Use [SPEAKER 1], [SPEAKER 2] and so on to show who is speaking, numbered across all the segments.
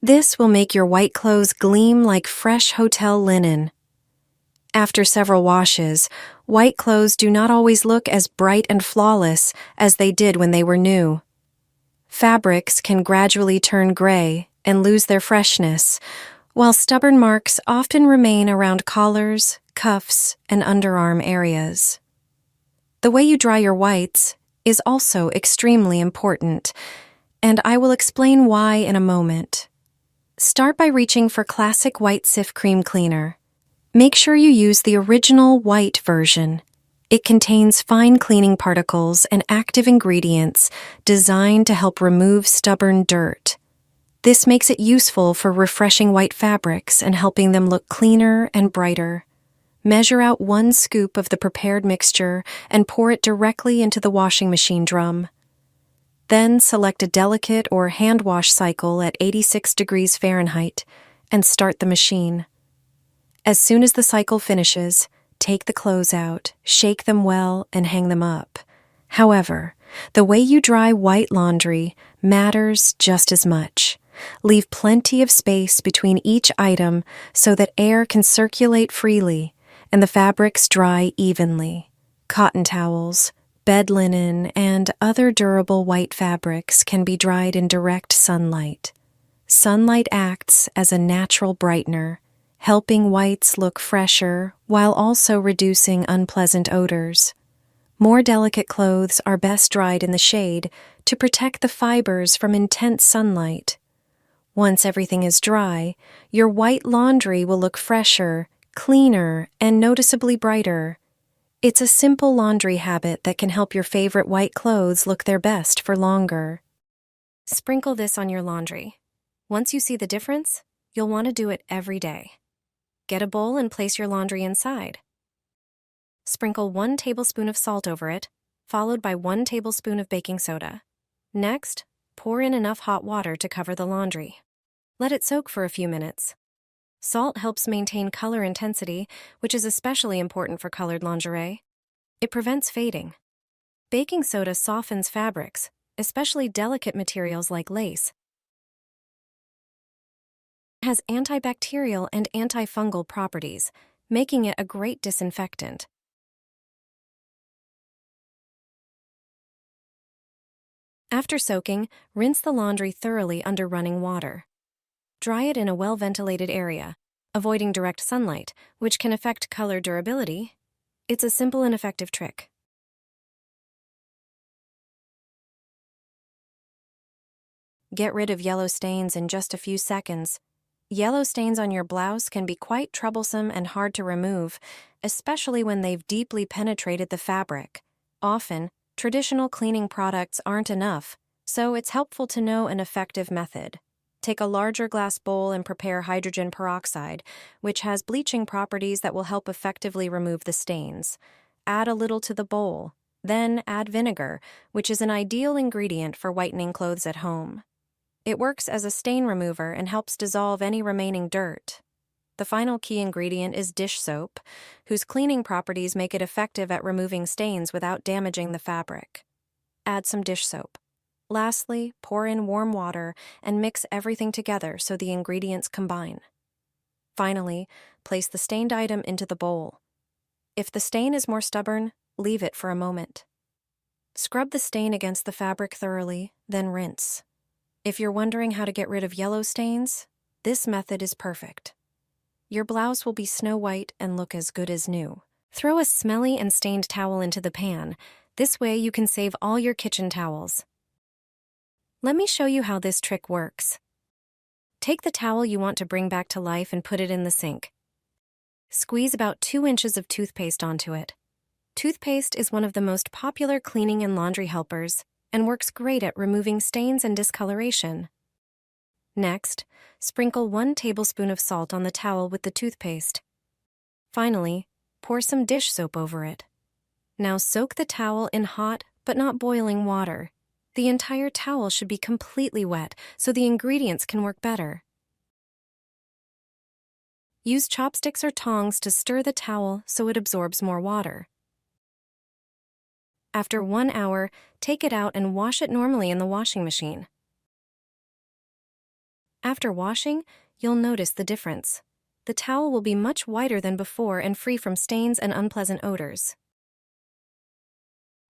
[SPEAKER 1] This will make your white clothes gleam like fresh hotel linen. After several washes, white clothes do not always look as bright and flawless as they did when they were new. Fabrics can gradually turn gray and lose their freshness, while stubborn marks often remain around collars, cuffs, and underarm areas. The way you dry your whites is also extremely important, and I will explain why in a moment. Start by reaching for classic white Cif cream cleaner. Make sure you use the original white version. It contains fine cleaning particles and active ingredients designed to help remove stubborn dirt. This makes it useful for refreshing white fabrics and helping them look cleaner and brighter. Measure out 1 scoop of the prepared mixture and pour it directly into the washing machine drum. Then select a delicate or hand wash cycle at 86 degrees Fahrenheit and start the machine. As soon as the cycle finishes, take the clothes out, shake them well, and hang them up. However, the way you dry white laundry matters just as much. Leave plenty of space between each item so that air can circulate freely and the fabrics dry evenly. Cotton towels, bed linen, and other durable white fabrics can be dried in direct sunlight. Sunlight acts as a natural brightener, helping whites look fresher while also reducing unpleasant odors. More delicate clothes are best dried in the shade to protect the fibers from intense sunlight. Once everything is dry, your white laundry will look fresher, cleaner, and noticeably brighter. It's a simple laundry habit that can help your favorite white clothes look their best for longer. Sprinkle this on your laundry. Once you see the difference, you'll want to do it every day. Get a bowl and place your laundry inside. Sprinkle 1 tablespoon of salt over it, followed by 1 tablespoon of baking soda. Next, pour in enough hot water to cover the laundry. Let it soak for a few minutes. Salt helps maintain color intensity, which is especially important for colored lingerie. It prevents fading. Baking soda softens fabrics, especially delicate materials like lace. It has antibacterial and antifungal properties, making it a great disinfectant. After soaking, rinse the laundry thoroughly under running water. Dry it in a well-ventilated area, avoiding direct sunlight, which can affect color durability. It's a simple and effective trick. Get rid of yellow stains in just a few seconds. Yellow stains on your blouse can be quite troublesome and hard to remove, especially when they've deeply penetrated the fabric. Often, traditional cleaning products aren't enough, so it's helpful to know an effective method. Take a larger glass bowl and prepare hydrogen peroxide, which has bleaching properties that will help effectively remove the stains. Add a little to the bowl. Then add vinegar, which is an ideal ingredient for whitening clothes at home. It works as a stain remover and helps dissolve any remaining dirt. The final key ingredient is dish soap, whose cleaning properties make it effective at removing stains without damaging the fabric. Add some dish soap. Lastly, pour in warm water and mix everything together so the ingredients combine. Finally, place the stained item into the bowl. If the stain is more stubborn, leave it for a moment. Scrub the stain against the fabric thoroughly, then rinse. If you're wondering how to get rid of yellow stains, this method is perfect. Your blouse will be snow white and look as good as new. Throw a smelly and stained towel into the pan. This way you can save all your kitchen towels. Let me show you how this trick works. Take the towel you want to bring back to life and put it in the sink. Squeeze about 2 inches of toothpaste onto it. Toothpaste is one of the most popular cleaning and laundry helpers and works great at removing stains and discoloration. Next, sprinkle 1 tablespoon of salt on the towel with the toothpaste. Finally, pour some dish soap over it. Now soak the towel in hot but not boiling water. The entire towel should be completely wet so the ingredients can work better. Use chopsticks or tongs to stir the towel so it absorbs more water. After 1 hour, take it out and wash it normally in the washing machine. After washing, you'll notice the difference. The towel will be much whiter than before and free from stains and unpleasant odors.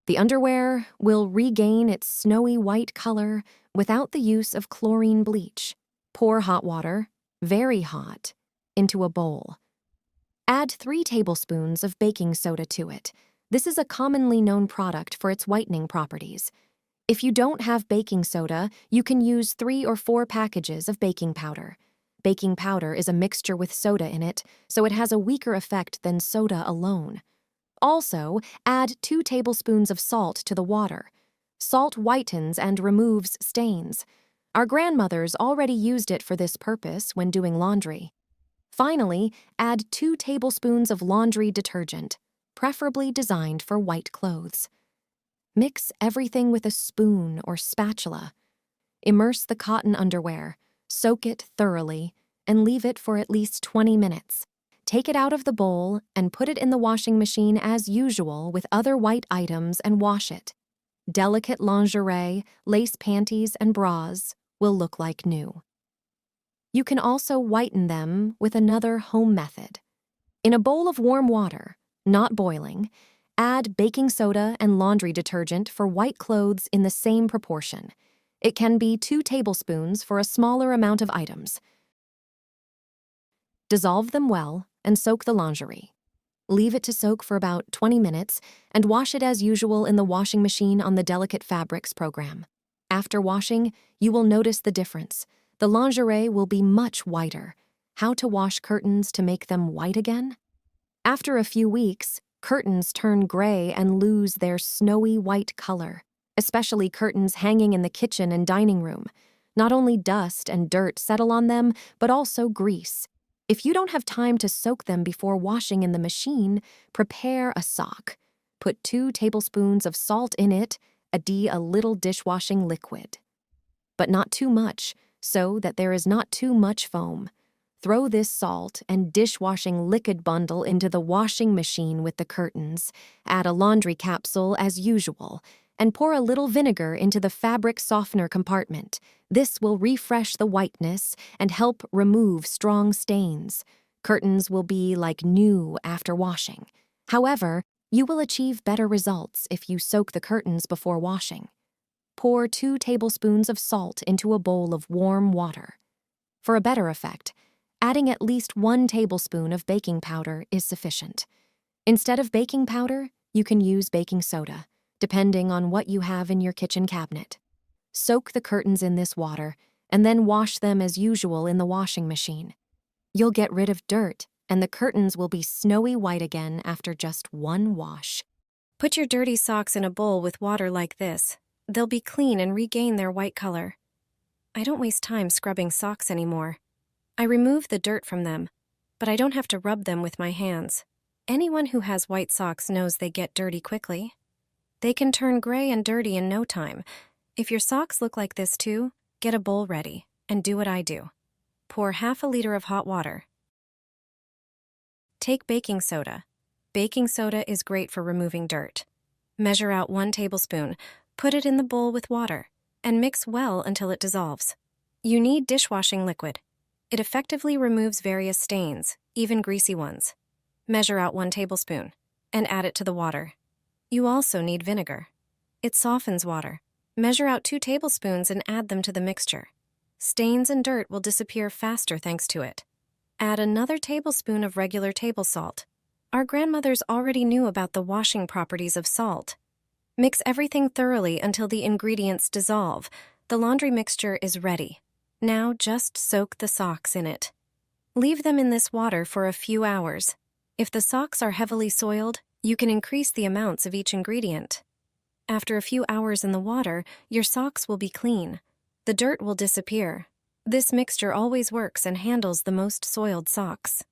[SPEAKER 1] The underwear will regain its snowy white color without the use of chlorine bleach. Pour hot water, very hot, into a bowl. Add 3 tablespoons of baking soda to it. This is a commonly known product for its whitening properties. If you don't have baking soda, you can use 3 or 4 packages of baking powder. Baking powder is a mixture with soda in it, so it has a weaker effect than soda alone. Also, add 2 tablespoons of salt to the water. Salt whitens and removes stains. Our grandmothers already used it for this purpose when doing laundry. Finally, add 2 tablespoons of laundry detergent, preferably designed for white clothes. Mix everything with a spoon or spatula. Immerse the cotton underwear, soak it thoroughly, and leave it for at least 20 minutes. Take it out of the bowl and put it in the washing machine as usual with other white items and wash it. Delicate lingerie, lace panties, and bras will look like new. You can also whiten them with another home method. In a bowl of warm water, not boiling, add baking soda and laundry detergent for white clothes in the same proportion. It can be 2 tablespoons for a smaller amount of items. Dissolve them well and soak the lingerie. Leave it to soak for about 20 minutes and wash it as usual in the washing machine on the Delicate Fabrics program. After washing, you will notice the difference. The lingerie will be much whiter. How to wash curtains to make them white again? After a few weeks, curtains turn gray and lose their snowy white color, especially curtains hanging in the kitchen and dining room. Not only dust and dirt settle on them, but also grease. If you don't have time to soak them before washing in the machine, prepare a sock. Put 2 tablespoons of salt in it, add a little dishwashing liquid. But not too much, so that there is not too much foam. Throw this salt and dishwashing liquid bundle into the washing machine with the curtains. Add a laundry capsule as usual, and pour a little vinegar into the fabric softener compartment. This will refresh the whiteness and help remove strong stains. Curtains will be like new after washing. However, you will achieve better results if you soak the curtains before washing. Pour 2 tablespoons of salt into a bowl of warm water. For a better effect, adding at least 1 tablespoon of baking powder is sufficient. Instead of baking powder, you can use baking soda, depending on what you have in your kitchen cabinet. Soak the curtains in this water, and then wash them as usual in the washing machine. You'll get rid of dirt, and the curtains will be snowy white again after just 1 wash. Put your dirty socks in a bowl with water like this. They'll be clean and regain their white color. I don't waste time scrubbing socks anymore. I remove the dirt from them, but I don't have to rub them with my hands. Anyone who has white socks knows they get dirty quickly. They can turn gray and dirty in no time. If your socks look like this too, get a bowl ready and do what I do. Pour half a liter of hot water. Take baking soda. Baking soda is great for removing dirt. Measure out 1 tablespoon, put it in the bowl with water, and mix well until it dissolves. You need dishwashing liquid. It effectively removes various stains, even greasy ones. Measure out 1 tablespoon and add it to the water. You also need vinegar. It softens water. Measure out 2 tablespoons and add them to the mixture. Stains and dirt will disappear faster thanks to it. Add another tablespoon of regular table salt. Our grandmothers already knew about the washing properties of salt. Mix everything thoroughly until the ingredients dissolve. The laundry mixture is ready. Now just soak the socks in it. Leave them in this water for a few hours. If the socks are heavily soiled, you can increase the amounts of each ingredient. After a few hours in the water, your socks will be clean. The dirt will disappear. This mixture always works and handles the most soiled socks.